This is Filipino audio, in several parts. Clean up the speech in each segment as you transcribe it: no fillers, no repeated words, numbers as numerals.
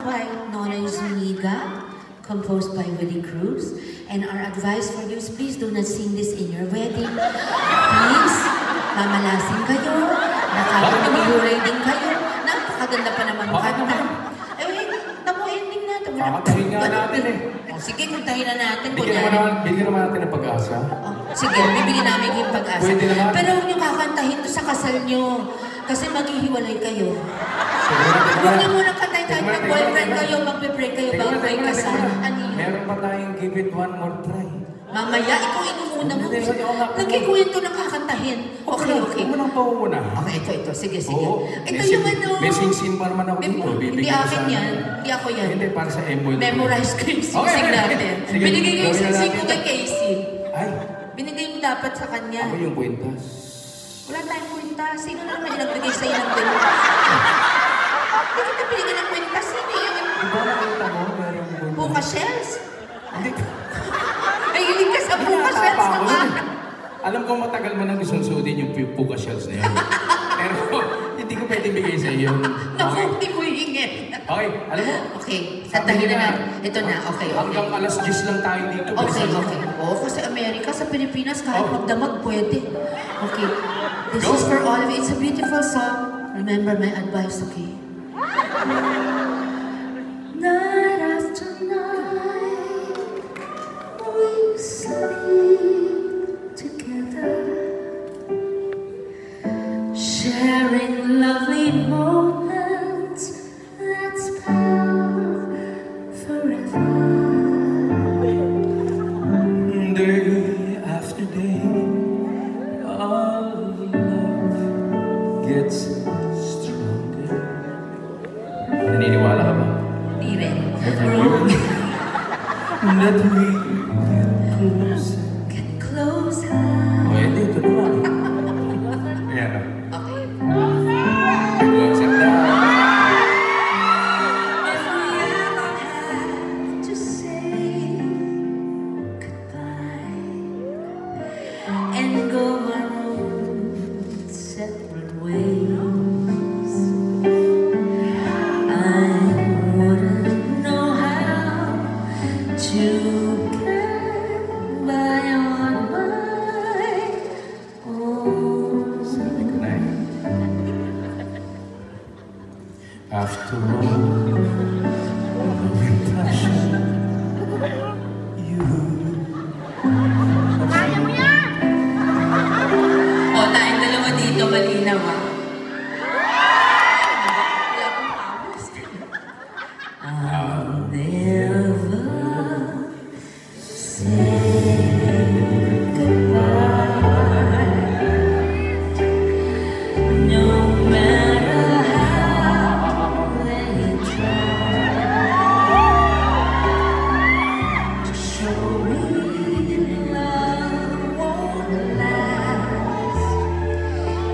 by Nonoy Zuniga, composed by Willie Cruz. And our advice for you is please do not sing this in your wedding. Please, mamalasing kayo, nakakapag-hulay din kayo. Napakaganda pa naman kanta. Tamo ending na. Kakatahin nga natin eh. Sige, kuntahin na natin. Bigyan naman natin ng pag-asa. Sige, bibigyan namin yung pag-asa. Pwede naman. Pero huwag niyo kakantahin to sa kasal niyo. Kasi maghihiwalay kayo. Huwag niyo muna kantahin kahit mag-boyfriend kayo, magbe-break kayo bago kayo kasal. Meron pa tayong give it one more try. Mamaya, ikaw inuuna mo. Nagkikwento na kakantahin. Okay. Huwag mo nang pauuna. Okay, ito. Sige. Ito yung ano. May sing-sing pa naman ako dito. Hindi akin yan. Hindi ako yan. Hindi, para sa MOL. Memorize ko yung sing-sing natin. Binigay ko yung sing-sing ko kay Casey. Ay. Binigay mo dapat sa kanya. Ako yung kwintas. Wala tayong kwintas. Sino na naman yung nagbigay sa'yo ng ganun? Hindi kita binigay ng kwintas. Sino yun? Iba na kwinta mo? Merong kwintas. Buka shells? Hindi. Ay, hilig ka sa buka shells naman. Alam ko matagal mo nang gustong suotin yung puka shells na yun. Pero hindi ko pwede bigay sa iyo. Naku, hindi ko hingin. Okay, alam mo? Okay, santahin na natin. Ito na, okay. Hanggang alas 10 lang tayo dito. Okay. Oo, kasi Amerika, sa Pilipinas, kahit magdamag, pwede. Okay. This is for all of you. It's a beautiful song. Remember my advice, okay? Night after night, we sleep together, sharing lovely moments that spell forever. Day after day, our love gets stronger. Naniniwala ka ba? Di rin. That we get closer. Oh, ito naman. Ayan. Okay. Closer na. If we ever have to say goodbye and go our own separate ways, I wouldn't know how to get by on my own. After all, loving passion, you. Kaya mo yan! O, tayong dalawa dito, malinaw ah. Wala akong pamos. I'll never say goodbye, no matter how they try to show me love won't last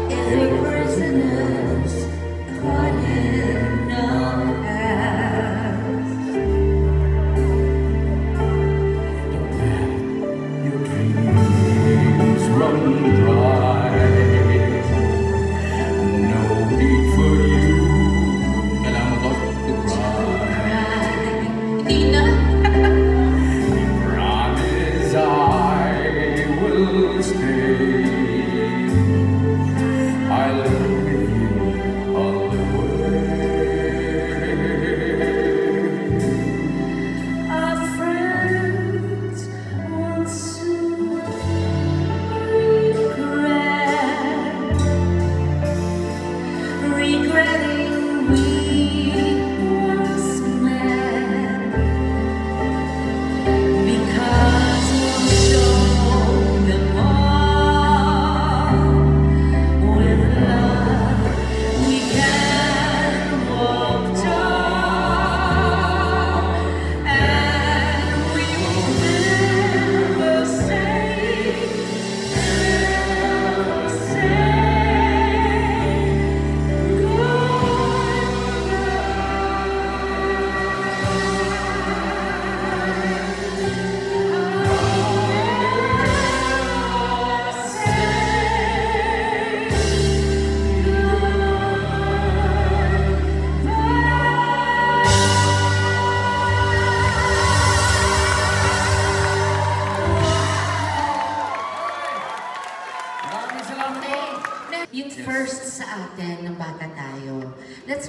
if we're prisoners caught in our past.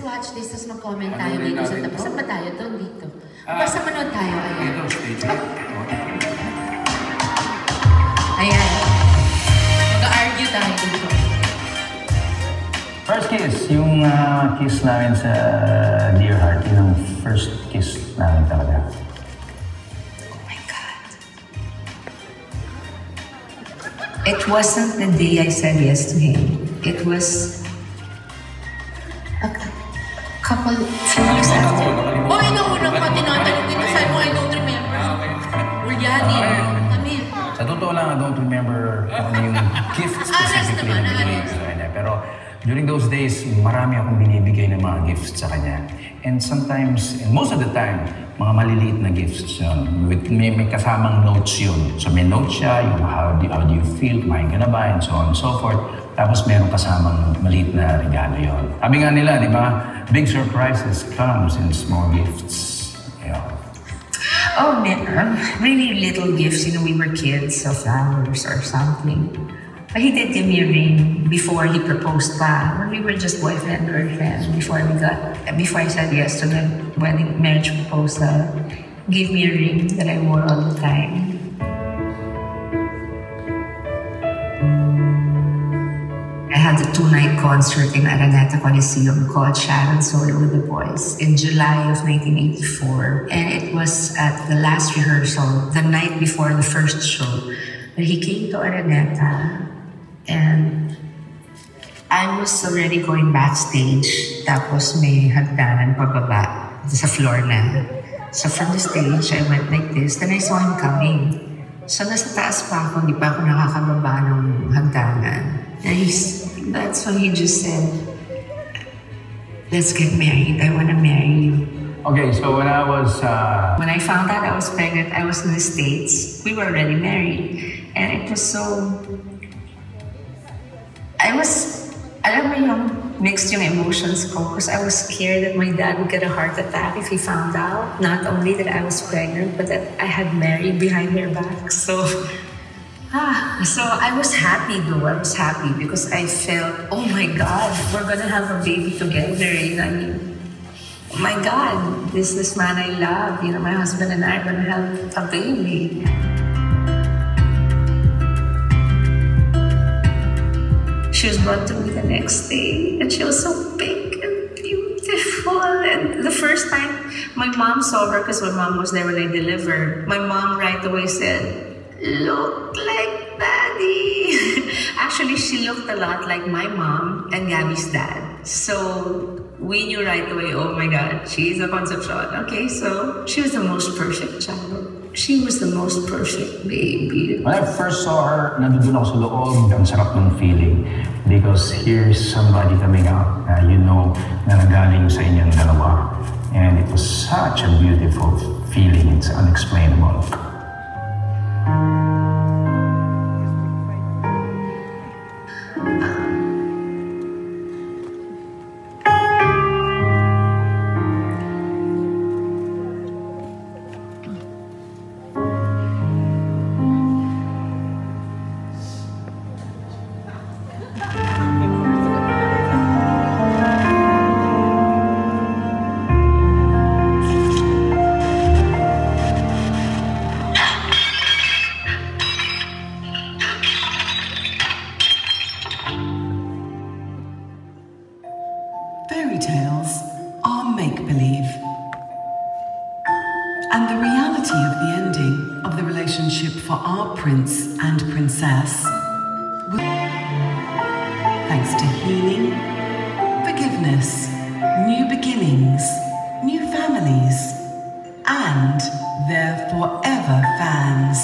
let's watch this, tapos mag-comment tayo Ano rin dito sa natin tapos. to? Saan ba tayo? Doon, dito. Basta manood tayo. Ayan. Ito, stage. Ayan. Mag-argue tayo dito. First kiss, yung kiss namin sa Dear Heart, yun ang first kiss namin talaga. Oh my God. It wasn't the day I said yes to him. It was a couple, few weeks after. Oh, inuunang ka, tinatanong kita sa'yo mo, I don't remember. Ulyani, kami. Sa totoo lang, I don't remember kung ano yung gift specifically naman, na binigay sa kanya. Pero during those days, marami akong binibigay ng mga gifts sa kanya. And sometimes, and most of the time, mga maliliit na gifts yun. May kasamang notes yun. So may notes siya, yung how do you feel, kumain ka na ba, and so on and so forth. Tapos meron kasamang maliit na regalo yun. Sabi nga nila, di ba, big surprises comes in small gifts. Yeah. Oh, really little gifts. You know, we were kids, so flowers or something. But he did give me a ring before he proposed pa. When we were just boyfriend and girlfriend, before I said yes to the marriage proposal, he gave me a ring that I wore all the time. I had a 2-night concert in Araneta Coliseum called Sharon Solo with the Boys in July of 1984. And it was at the last rehearsal, the night before the first show, that he came to Araneta. And I was already going backstage, tapos may hagdanan pababa sa floor na. So from the stage, I went like this, then I saw him coming. So nasa taas pa ako, hindi pa ako nakakababa ng hagdanan. And that's when he just said, let's get married, I wanna marry you. Okay, so when When I found out I was pregnant, I was in the States. We were already married. And it was so... alam mo yung mixed yung emotions ko because I was scared that my dad would get a heart attack if he found out not only that I was pregnant but that I had married behind their back. So I was happy though. I was happy because I felt, oh my God, we're gonna have a baby together. You know, I mean, oh my God, this man I love, you know, my husband and I are gonna have a baby. She was brought to me the next day, and she was so pink and beautiful. And the first time my mom saw her, because my mom was there when I delivered, my mom right away said, "Look like Daddy." Actually, she looked a lot like my mom and Gabby's dad. So we knew right away, oh my God, she's a Concepcion. Okay, so she was the most perfect child. She was the most perfect baby. When I first saw her, nandun ako sa loob, ang sarap ng feeling. Because here's somebody coming out, you know, na nagaling sa inyong dalawa. And it was such a beautiful feeling, it's unexplainable. Fairy tales are make-believe. And the reality of the ending of the relationship for our prince and princess was thanks to healing, forgiveness, new beginnings, new families, and their forever fans.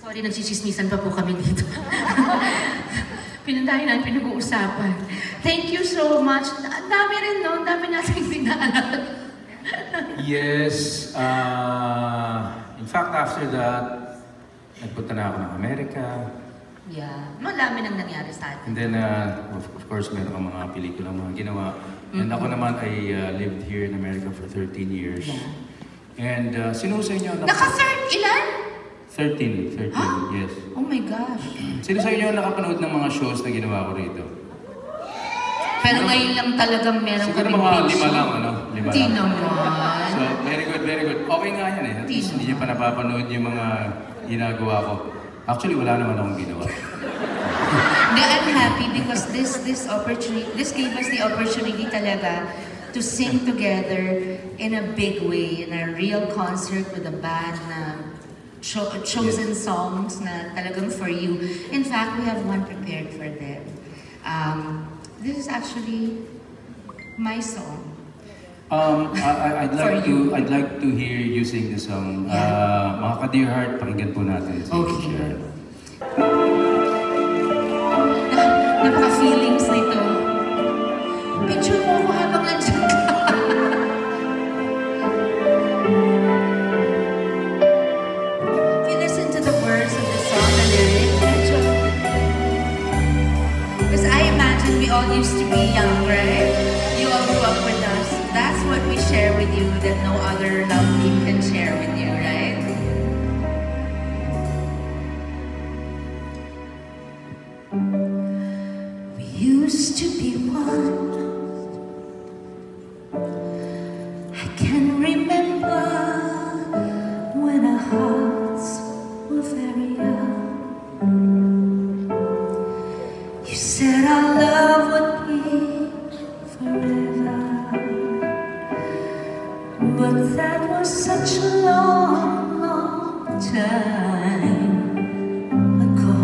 Sorry, nagsisismisan pa po kami dito. Pinuntahin natin, pinag-uusapan. Thank you so much. Ang dami rin, no? Ang dami natin pinaalam. Yes. In fact, after that, nagpunta na ako ng Amerika. Yeah. Madami nang nangyari sa atin. And then, of course, meron kang mga pelikula, mga ginawa. And ako naman, I lived here in America for 13 years. Yeah. And sino sa inyo? Naka-third, ilan? 13, yes. Oh my gosh. Sino sa inyo nakapanood ng mga shows na ginawa ko rito? Pero ngayon lang talagang meron Siguro kaming mga big 5 show. lang, ano? 5 Hindi lang. naman. So, very good, very good. Okay nga yan eh. At least hindi niyo pa napapanood yung mga ginagawa ko. Actually, wala naman akong ginawa. I'm happy because this gave us the opportunity talaga to sing together in a big way, in a real concert with a band na chosen songs na talagang for you. In fact, we have one prepared for them. This is actually my song. I'd like to hear you sing the song. Mga ka-Dear Heart, pakinggan po natin. Okay. Napaka-feelings nito. Picture mo ako habang nandiyan ka. If you listen to the words of the song, the lyrics, medyo... Because I imagine we all used to be young, right? You all grew up with us. That's what we share with you that no other love team can share with you, right? Used to be one. I can remember when our hearts were very young. You said our love would be forever, but that was such a long, long time ago.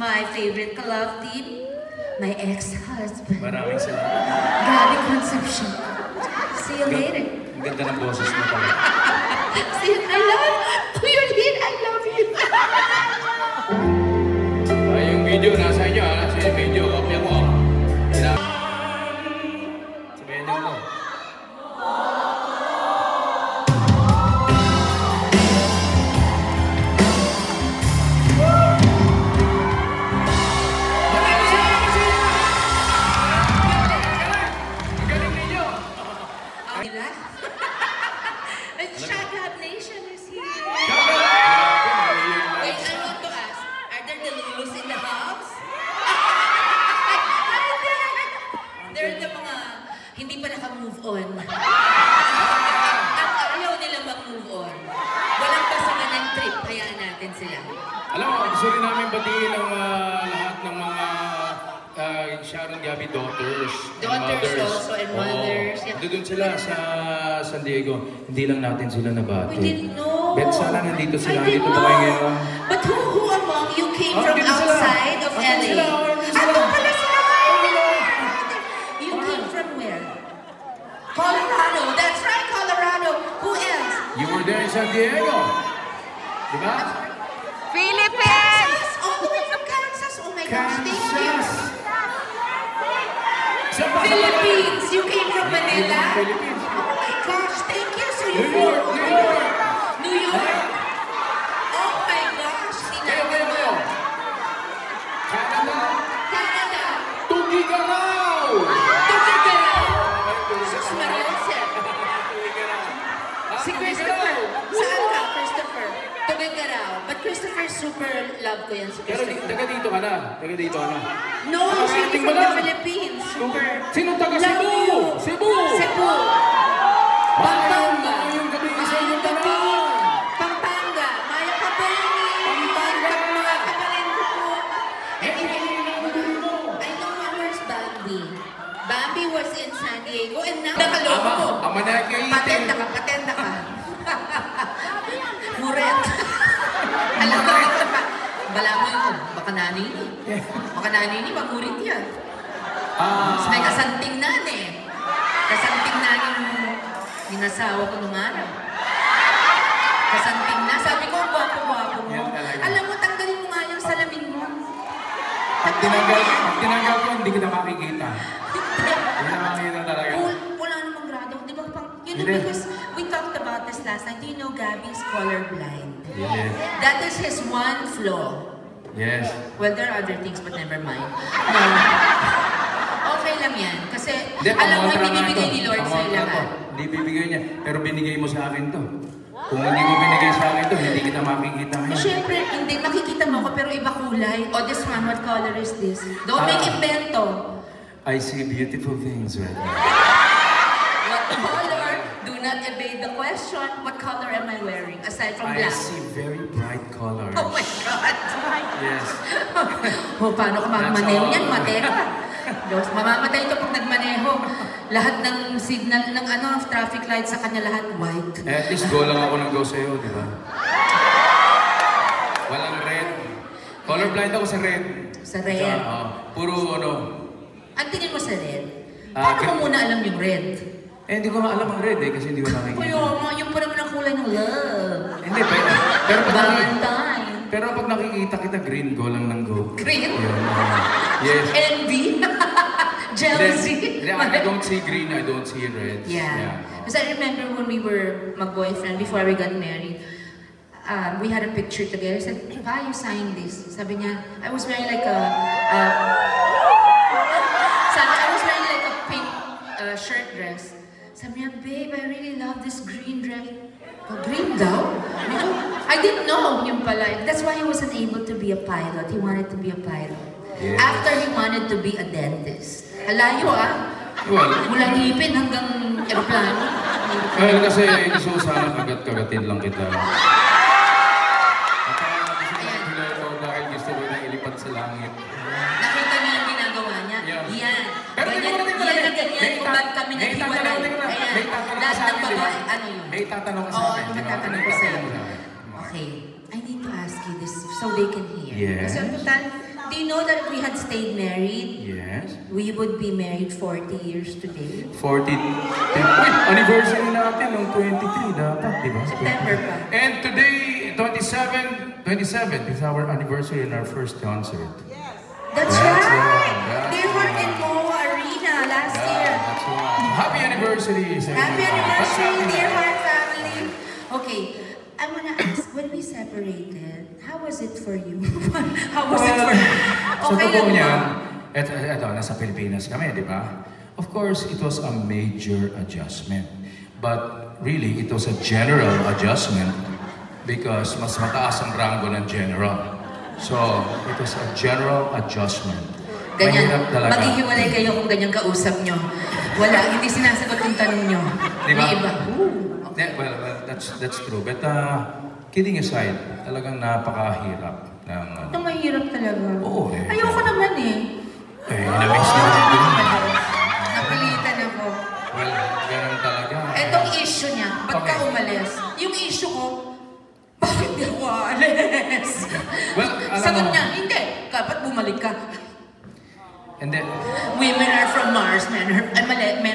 My favorite ka-love team, my ex-husband. Maraming salamat. Grabe conception. See you later. Ang ganda ng boses mo talaga. See you, I love Kuya Lin, I love you. Yung video nasa inyo, nasa yung video, kopya ko. Sabihin niyo mo. Shut Up Nation is here. Wait, I want to ask, are there the Lulus in the house? They're the mga hindi pa naka-move on. At ayaw nila mag-move on. Walang pasaman ng trip, hayaan natin sila. Alam mo, gusto rin namin batiin ang lahat ng mga Sharon Gabby daughters. Daughters also and mothers. Oo. Yeah. Doon sila sa San Diego. Hindi lang natin sila nabati. We didn't know. Bet sana nandito sila. I didn't Nandito ba kayo ngayon? know. But who among you came from dito sila. outside of Andun LA? sila, andun sila. Andun pala sila! You came from where? Colorado. That's right, Colorado. Who else? You were there in San Diego. Diba? Kansas! All the way from Kansas! Oh my gosh, thank you! Kansas. Saan ba? Philippines! You came from Manila? Philippines. Oh my gosh, thank you! So you New York, New York. New York? Oh my gosh! Kayo. Canada. Canada! Tugigaraw. Tugigaraw! Sus Mariosep! Si Christopher! Saan ka, Christopher? Tugigaraw. But Christopher, super love ko yan si Pero Christopher. taga dito ka na. Taga dito ka na. No, Nakarating she's mo from the lang. Philippines. Super. Sino taga Love Cebu? you. Cebu. Cebu. Pampanga. Yung gabi sa Mayang inyong gabi. tanan. Pampanga. Mayang Kabeni. Pampanga. Mga kabalin ko po. And I know where's Bambi. Bambi was in San Diego and now nakaloko ko. Ama na kayo. Patenda ka. Muret. Alam mo rin pa. Bala mo yun. Baka nanini. Baka nanini, magurit yan. May kasanting nan eh. Kasanting nan yung ninasawa ko nung araw. Kasanting na. Sabi ko, gwapo-gwapo mo. Yan talaga. Alam mo, tanggalin mo nga yung salamin mo. Pag tinanggal ko, hindi kita makikita. Hindi na makikita talaga. Wala namang grado. Di ba pang, you know, Hindi. because we talked about this last night. Do you know Gabby's colorblind? Yes. That is his one flaw. Yes. Well, there are other things, but never mind. No. Okay lang yan. Kasi, Hindi, alam mo, pamontra hindi nga bibigay ito. ni Lord sa'yo Pamontra lahat. to. Hindi bibigay niya. Pero binigay mo sa akin to. Kung hindi mo binigay sa akin to, hindi kita makikita Eh, ngayon. syempre, hindi. Makikita mo ko, pero iba kulay. Oh, this one, what color is this? Don't make invento. I see beautiful things right now. What color? Do not evade the question. What color am I wearing? Aside from I black. see very bright colors. Oh my God! Yes. Oh, paano ka magmaneho yan? Mate ka. Diyos, mamamatay ito pag nagmaneho. Lahat ng signal ng traffic light sa kanya lahat white. At least go lang ako ng go sa'yo, di ba? Walang red. Colorblind ako sa red. Sa red. Puro Ang tingin mo sa red? Ah, Paano mo muna alam yung red? hindi ko nga alam ang red kasi hindi ko nakikita. Kuya, yung pa naman ang kulay ng love. Hindi, pero pag Valentine. pero pag nakikita kita, green, go lang ng go. Green? Yun, yes. Envy? Jealousy? I don't see green, I don't see red. Yeah. Because I remember when we were mag-boyfriend before we got married, we had a picture together. I said, "Pa, you signed this." Sabi niya, I was wearing like a pink shirt dress. Sabi niya, "Babe, I really love this green dress." Oh, green daw? I didn't know yun pala. That's why he wasn't able to be a pilot. He wanted to be a pilot. Yes. After he wanted to be a dentist. Alayo Well, Mula ngipin hanggang aeroplano. well, kasi gusto ko sana kagat-kagatin lang kita. At gusto ko ng piloto dahil gusto ko na ilipat sa langit. Nakita niyo yung ginagawa niya? Yeah. Yan. Pero Ganyan, tingnan mo, yan na ganyan kung ba't kami naghiwalay. Ayan. Lahat ng babae, ano yun? May tatanong ka sa Oo, akin, yung di ba? matatanong May ko sa'yo. tatanong sa akin. Okay. I need to ask you this so they can hear. Yes. Kasi total, do you know that if we had stayed married, Yes. we would be married 40 years today? 40. Wait, anniversary natin ng 23 dapat, di ba? September pa. And today, 27 is our anniversary in our first concert. That's That's right! right. They were in Moa Arena last year. Yeah, that's right. Happy anniversary sa inyo. Happy anniversary, Happy dear na. Heart family. Okay, I wanna ask, when we separated, how was it for you? How was it for you? Sa Okay totoo lang niyan, ba? eto, nasa Pilipinas kami, di ba? Of course, it was a major adjustment. But really, it was a general adjustment because mas mataas ang rango ng general. So, it was a general adjustment. Ganyan, Mahirap talaga. maghihiwalay kayo kung ganyan kausap nyo. Wala, hindi sinasagot yung tanong nyo. Di ba? May iba. Well, that's true. But kidding aside, talagang napakahirap ng Ito mahirap talaga. Oo eh. Ayoko naman eh. Eh, na-miss na rin. Napilitan ako. Well, ganun talaga. Etong issue niya, ba't ka umalis? Yung issue ko, bakit di ako aalis? Well, alam Sagot mo- niya, hindi. Dapat bumalik ka. And then, Women are from Mars, men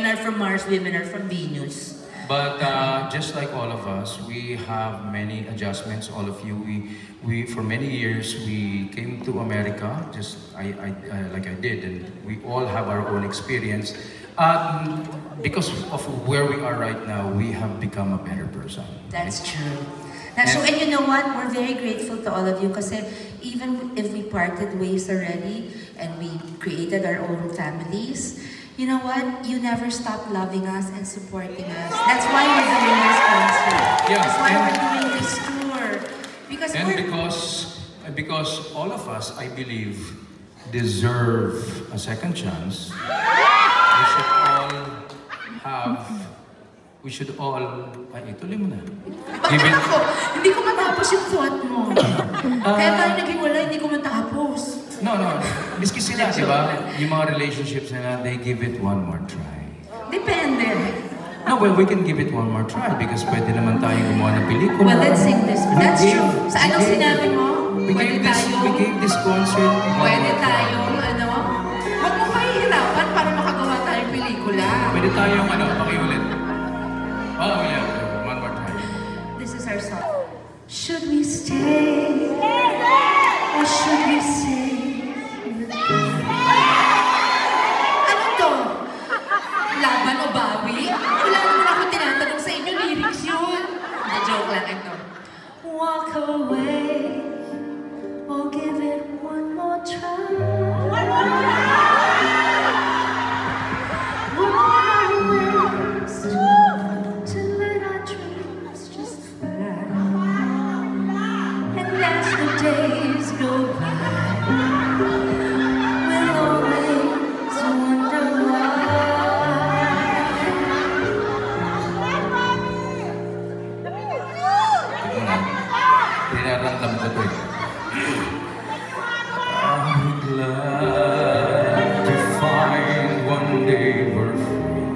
are from Mars, women are from Venus. but just like all of us, we have many adjustments. All of you, we for many years we came to America, just like I did, and we all have our own experience. Because of where we are right now, we have become a better person. That's true. And you know what? We're very grateful to all of you kasi even if we parted ways already and we created our own families, you know what? You never stopped loving us and supporting us. That's why we're doing this concert. Yeah, That's why and- we're doing this tour. Because all of us, I believe, deserve a second chance. We should all, ay, ituloy mo na. Give it, Ako, hindi ko matapos yung thought mo. Kaya tayo naghiwalay, hindi ko matapos. no, miski sila, di ba? Yung mga relationships nila, they give it one more try. Depende. No, well, we can give it one more try because pwede naman tayo gumawa ng pelikula. Well, let's sing this. That's true. Sa anong sinabi mo? We gave this concert. Pwede tayong, huwag mo pahihirapan para makagawa tayong pelikula. Pwede tayong, pakiulit. Oh, yeah. One more time. This is our song. Should we stay? Or should we say? Ano to? Laban o bawi? Wala naman ako tinatanong sa inyo, lyrics yun. Na-joke lang ito. Walk away, or give it one more try. To let our dreams just fly. And as the days go by, we'll always wonder Pinaramdam ko to eh. I'm glad to find one day we're free.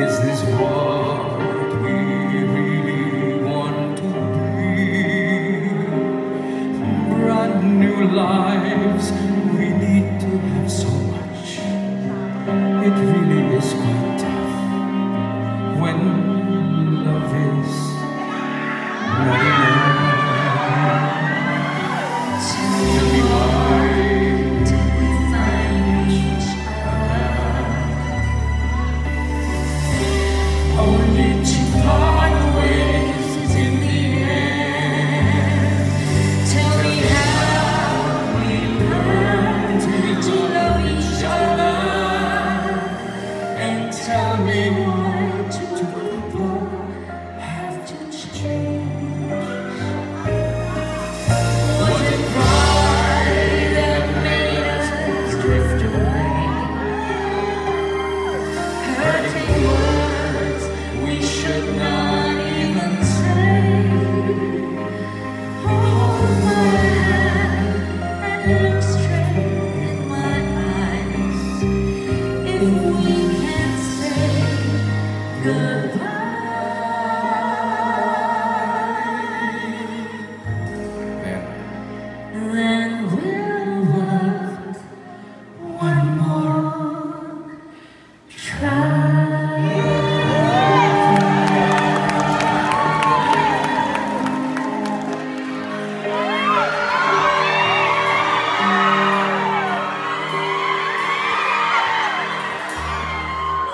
Is this what we really want to be? Brand new lives, we need to have so much. It really is quite tough when love is not enough. Tell me why till we find each other. only to part ways in the end. Tell me how we learn to love each other. And tell me why two people have to change. Was it pride that made us drift away? Hurting words We should not even say. hold my hand and look straight in my eyes. If we can say goodbye, Ayan. then we'll love one more try.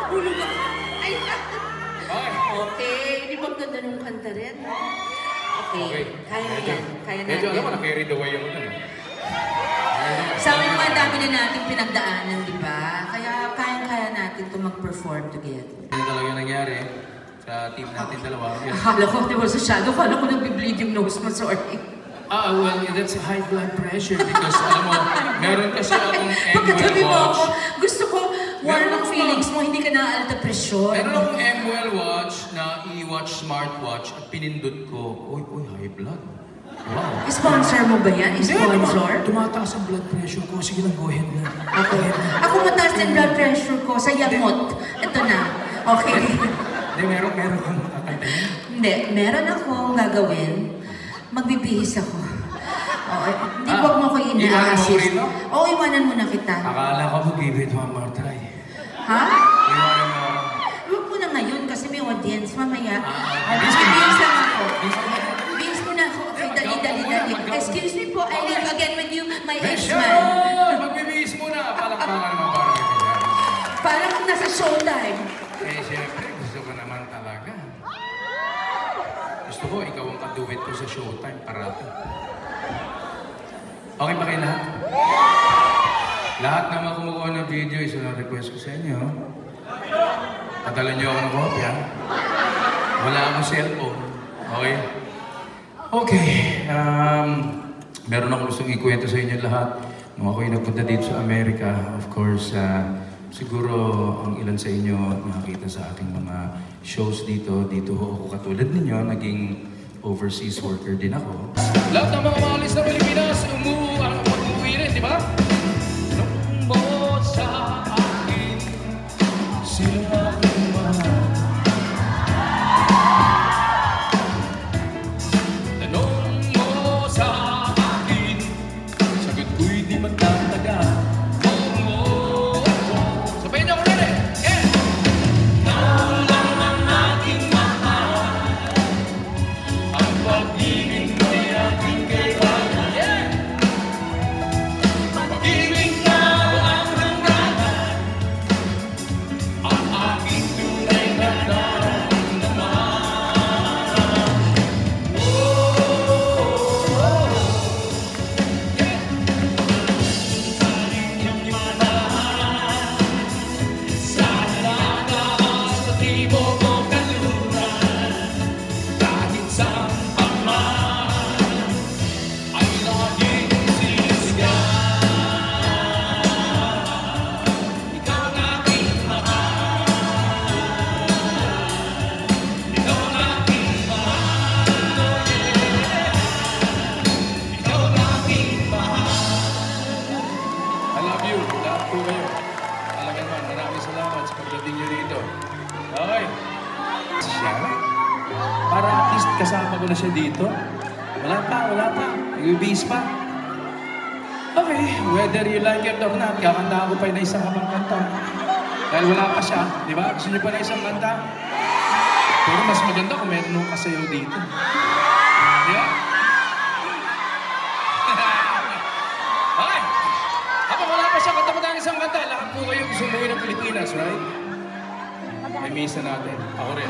Hulog ako. Ay, okay. Di ba ang ganda nung kanta rin? Okay. Kaya na yan. Kaya natin. Medyo alam mo, na-carried away ako dun eh. Sabi mo, ang dami na natin pinagdaanan, di ba? Kaya kaya natin ito mag-perform together. Ano talaga nangyari sa team natin dalawa? Yes. Akala ko, di ba sa shadow, akala ko nagbe-bleed yung nose mo, sorry. Well, that's high blood pressure because alam mo, meron kasi akong Pagkatabi mo ako, watch. gusto ko, warm Meron ang ako feelings mo, hindi ka naaalta presyon. Meron akong MWell watch na e-watch smartwatch at pinindot ko, uy, high blood. Wow. Sponsor mo ba yan? Sponsor? Tumataas ang blood pressure ko. Sige lang, go ahead na. Okay. Ako mataas din blood pressure ko sa yamot. Ito na. Okay. Hindi, meron kang kakantayin. Hindi, meron akong gagawin. Magbibihis ako. Oo, hindi wag mo ko Iwanan mo ina-assist. rito? Oo, iwanan mo na kita. Akala ko mag-give it one more try. Ha? Iwanan mo. Huwag mo na ngayon kasi may audience. Mamaya. Bihis ka na. Bihis lang ako. Bihis ka na. Bihis mo na ako. Okay, dali. Excuse me po, I live again with you, my Besyon! ex-man. Magbibihis muna. Palakpakan naman para kay Parang nasa showtime. Eh, siyempre, gusto ko naman talaga. Gusto ko, ikaw ang kaduwit ko sa showtime parati. Okay ba kayo lahat? Lahat naman kumukuha ng video, isa na request ko sa inyo. Padala niyo ako ng kopya. Wala akong cellphone. Okay? Okay. Meron akong gustong ikwento sa inyo lahat. Nung ako'y nagpunta dito sa Amerika, of course, siguro ang ilan sa inyo nakakita sa aking mga shows dito. Dito ho ako katulad ninyo, naging overseas worker din ako. Lahat ng mga maalis na Pilipinas, mag-uwi rin, di ba? Nung mo sa akin, sila aking mahal. Tanong mo sa akin, sagot ko'y di magtatagal. Sabihin niyo ako rin eh! Yeah! Ikaw lang ang aking mahal, ang pag-ibig mo'y aking kailangan. Yeah! Pag-ibig na ang hangganan, ang aking tunay na nararamdaman. I love you. Lahat po kayo. Talaga naman, maraming salamat sa pagdating niyo dito. Okay. Siya? Para at least kasama ko na siya dito. Wala pa. Nag-ibis pa. Okay, whether you like it or not, kakanta ko pa na isang habang kanta. Dahil wala pa siya, di ba? Gusto niyo pa na isang kanta? Pero mas maganda kung meron nung kasayaw dito. Di ba? Okay. Habang wala pa siya, kanta mo tayo isang kanta. Lahat po kayo gusto umuwi ng Pilipinas, right? May misa natin. Ako rin.